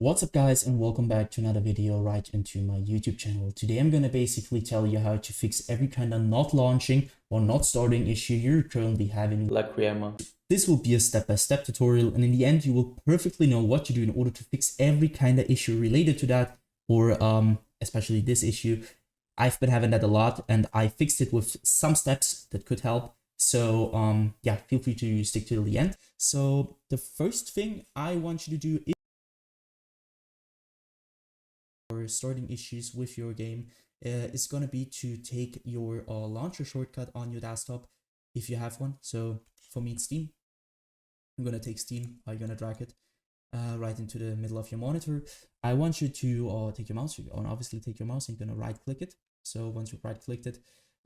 What's up guys, and welcome back to another video right into my YouTube channel. Today I'm going to basically tell you how to fix every kind of not launching or not starting issue you're currently having. La Quimera. This will be a step-by-step tutorial, and in the end you will perfectly know what to do in order to fix every kind of issue related to that, or especially this issue. I've been having that a lot and I fixed it with some steps that could help. So yeah, feel free to stick till the end. So the first thing I want you to do is starting issues with your game is going to be to take your launcher shortcut on your desktop if you have one. So for me it's Steam. I'm going to take Steam. I'm going to drag it right into the middle of your monitor. I want you to take your mouse, and obviously take your mouse and you're going to right click it. So once you've right clicked it,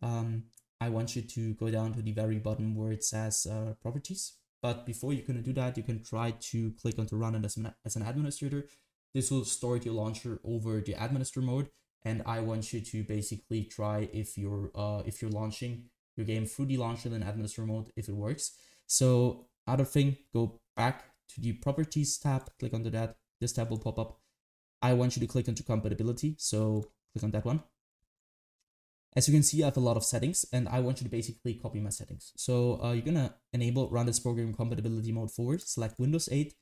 I want you to go down to the very bottom where it says properties. But before you're going to do that, you can try to click on to run it as an administrator. This will start your launcher over the administrator mode, and I want you to basically try if you're launching your game through the launcher in administrator mode, if it works. So other thing, go back to the properties tab, click onto that. This tab will pop up. I want you to click onto compatibility, so click on that one. As you can see, I have a lot of settings, and I want you to basically copy my settings. So you're gonna enable run this program compatibility mode forward, select Windows 8.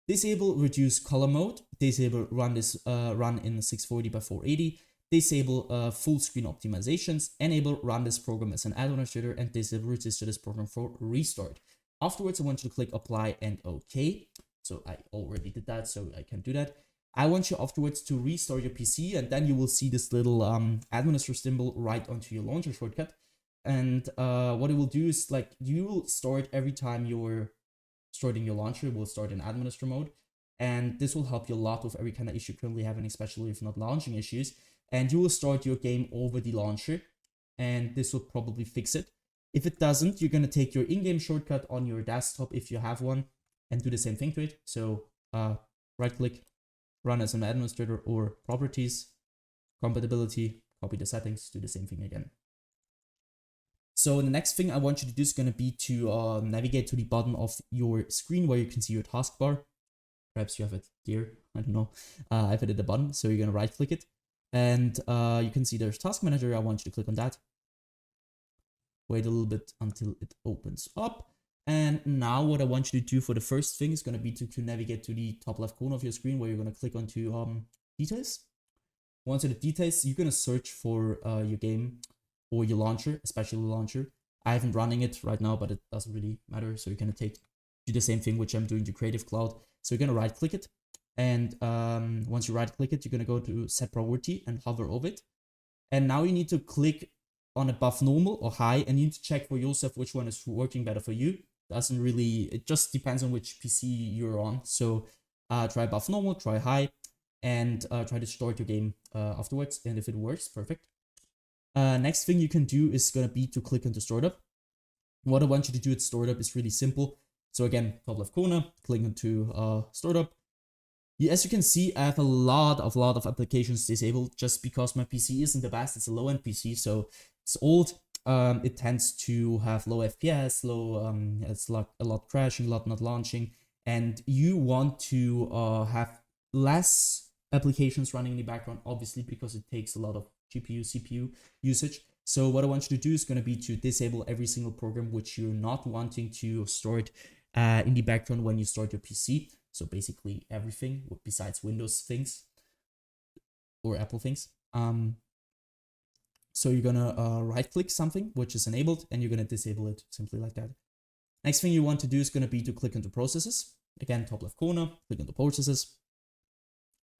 Disable reduce color mode, disable run in 640 by 480, disable full screen optimizations, enable run this program as an administrator, and disable register this program for restart. Afterwards, I want you to click apply and OK. So I already did that, so I can do that. I want you afterwards to restart your PC, and then you will see this little administrator symbol right onto your launcher shortcut. And what it will do is, like, you will start every time you're starting your launcher, will start in administrator mode, and this will help you a lot with every kind of issue currently having, especially if not launching issues. And you will start your game over the launcher, and this will probably fix it. If it doesn't, you're going to take your in-game shortcut on your desktop if you have one and do the same thing to it. So right click, run as an administrator, or properties, compatibility, copy the settings, do the same thing again. So the next thing I want you to do is going to be to navigate to the bottom of your screen where you can see your taskbar. Perhaps you have it here, I don't know. I have it at the bottom, so you're going to right click it. And you can see there's Task Manager. I want you to click on that. Wait a little bit until it opens up. And now what I want you to do for the first thing is going to be to navigate to the top left corner of your screen where you're going to click onto details. Once in the details, you're going to search for your game or your launcher, especially the launcher. I haven't running it right now, but it doesn't really matter. So you're going to do the same thing, which I'm doing to Creative Cloud. So you're going to right click it. And once you right click it, you're going to go to set priority and hover over it. And now you need to click on above normal or high, and you need to check for yourself which one is working better for you. It just depends on which PC you're on. So try above normal, try high, and try to start your game afterwards. And if it works, perfect. Next thing you can do is going to be to click into startup. What I want you to do at startup is really simple. So again, top left corner, click into startup. As you can see, I have a lot of applications disabled just because my PC isn't the best. It's a low-end PC, so it's old. It tends to have low FPS, it's a lot crashing, a lot not launching, and you want to have less applications running in the background, obviously, because it takes a lot of GPU, CPU usage. So what I want you to do is going to be to disable every single program which you're not wanting to start in the background when you start your PC. So basically everything besides Windows things or Apple things. So you're gonna right click something which is enabled, and you're gonna disable it simply like that. Next thing you want to do is gonna be to click into processes. Again, top left corner, click into processes.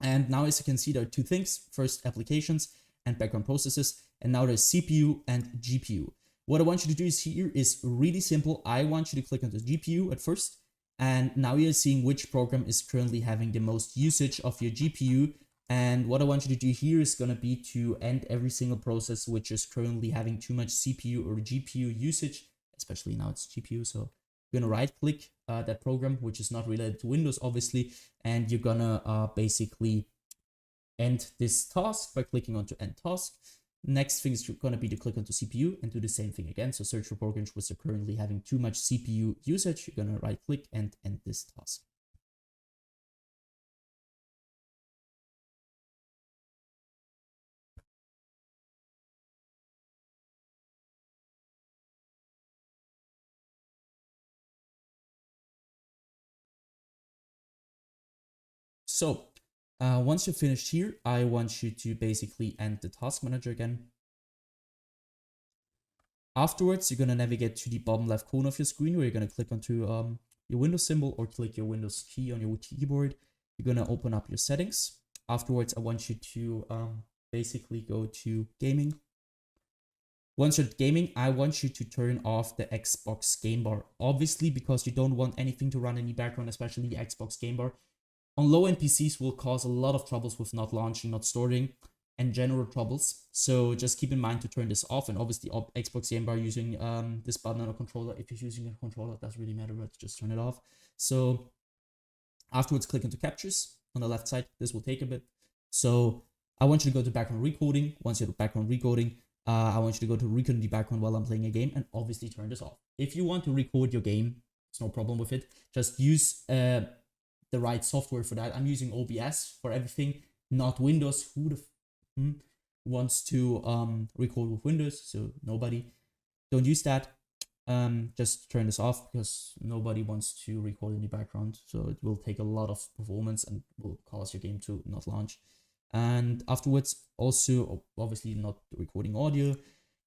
And now, as you can see, there are two things. First, applications and background processes. And now there's CPU and GPU. What I want you to do is really simple. I want you to click on the GPU at first. And now you're seeing which program is currently having the most usage of your GPU. And what I want you to do here is going to be to end every single process which is currently having too much CPU or GPU usage, especially now it's GPU. So you're going to right click that program, which is not related to Windows, obviously. And you're going to basically end this task by clicking onto end task. Next thing is going to be to click onto CPU and do the same thing again. So search for programs which are currently having too much CPU usage. You're going to right click and end this task. So once you're finished here, I want you to basically end the task manager again. Afterwards, you're going to navigate to the bottom left corner of your screen where you're going to click onto your Windows symbol or click your Windows key on your keyboard. You're going to open up your settings. Afterwards, I want you to basically go to gaming. Once you're at gaming, I want you to turn off the Xbox game bar. Obviously, because you don't want anything to run in the background, especially the Xbox game bar. On low-end PCs will cause a lot of troubles with not launching, not storing, and general troubles. So just keep in mind to turn this off. And obviously, Xbox game bar using this button on a controller. If you're using a controller, it doesn't really matter, but just turn it off. So afterwards, click into captures on the left side. This will take a bit. So I want you to go to background recording. Once you're at background recording, I want you to go to record in the background while I'm playing a game and obviously turn this off. If you want to record your game, there's no problem with it. Just use the right software for that. I'm using OBS for everything, not Windows. Who the wants to record with Windows? So nobody. Don't use that. Just turn this off because nobody wants to record in the background. So it will take a lot of performance and will cause your game to not launch. And afterwards, also obviously not recording audio,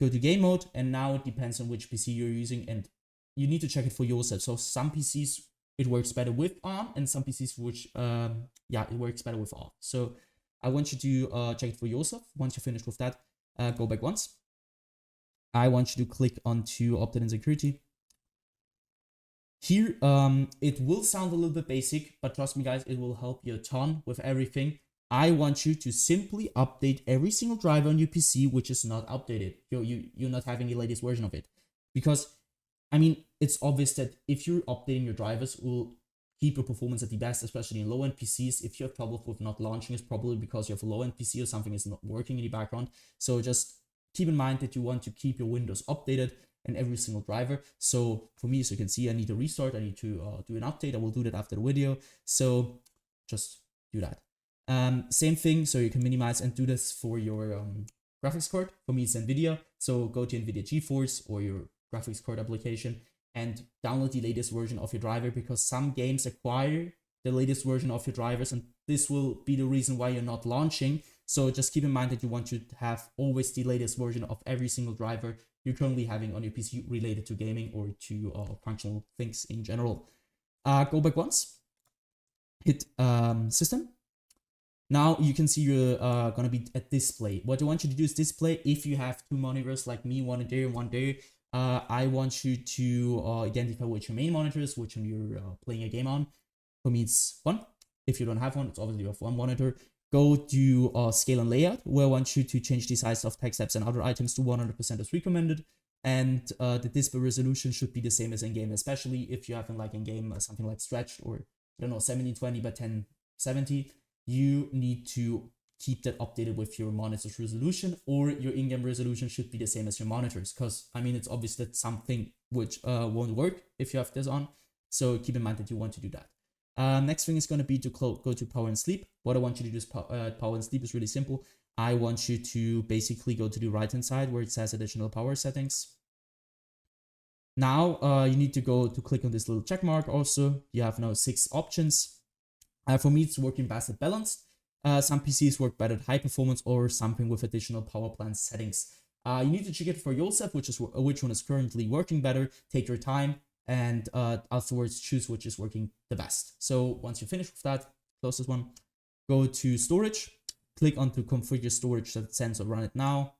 go to game mode. And now it depends on which PC you're using and you need to check it for yourself. So some PCs, it works better with ARM and some PCs which, it works better with ARM. So I want you to check it for yourself. Once you're finished with that, go back once. I want you to click onto Update and Security. Here, it will sound a little bit basic, but trust me guys, it will help you a ton with everything. I want you to simply update every single driver on your PC which is not updated. You're not having the latest version of it. Because, I mean, it's obvious that if you're updating your drivers, it will keep your performance at the best, especially in low-end PCs. If you have trouble with not launching, it's probably because you have a low-end PC or something is not working in the background. So just keep in mind that you want to keep your Windows updated and every single driver. So for me, as you can see, I need to restart. I need to do an update. I will do that after the video. So just do that. Same thing, so you can minimize and do this for your graphics card. For me, it's NVIDIA. So go to NVIDIA GeForce or your graphics card application and download the latest version of your driver because some games acquire the latest version of your drivers and this will be the reason why you're not launching. So just keep in mind that you want to have always the latest version of every single driver you're currently having on your PC related to gaming or to functional things in general. Go back once, hit system. Now you can see you're gonna be at display. What I want you to do is display. If you have two monitors like me, one there and one there, I want you to identify which your main monitor is, which one you're playing a game on. For me, it's one. If you don't have one, it's obviously you have one monitor. Go to scale and layout, where I want you to change the size of text apps and other items to 100% as recommended. And the display resolution should be the same as in-game, especially if you have in in-game something like stretched or, I don't know, 1720 by 1070. You need to keep that updated with your monitor's resolution, or your in-game resolution should be the same as your monitors. Because, I mean, it's obvious that something which won't work if you have this on. So keep in mind that you want to do that. Next thing is going to be to go to power and sleep. What I want you to do is power and sleep is really simple. I want you to basically go to the right-hand side where it says additional power settings. Now you need to go to click on this little check mark also. You have now 6 options. For me, it's working best at balanced. Some PCs work better at high performance or something with additional power plant settings. You need to check it for yourself, which one is currently working better. Take your time and afterwards choose which is working the best. So once you finish with that, close this one. Go to storage. Click on to configure storage sensor, run it now.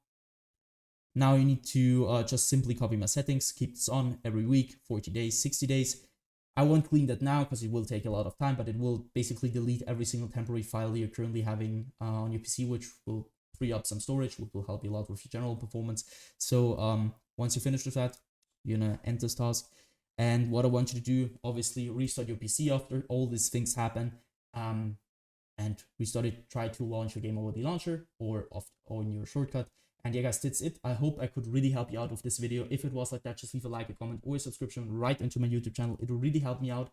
Now you need to just simply copy my settings. Keep this on every week, 40 days, 60 days. I won't clean that now because it will take a lot of time, but it will basically delete every single temporary file you're currently having on your PC, which will free up some storage, which will help you a lot with your general performance. So once you finish with that, you're gonna end this task. And what I want you to do, obviously, restart your PC after all these things happen, and restart it. Try to launch your game over the launcher or in your shortcut. And yeah, guys, that's it. I hope I could really help you out with this video. If it was like that, just leave a like, a comment, or a subscription right into my YouTube channel. It will really help me out.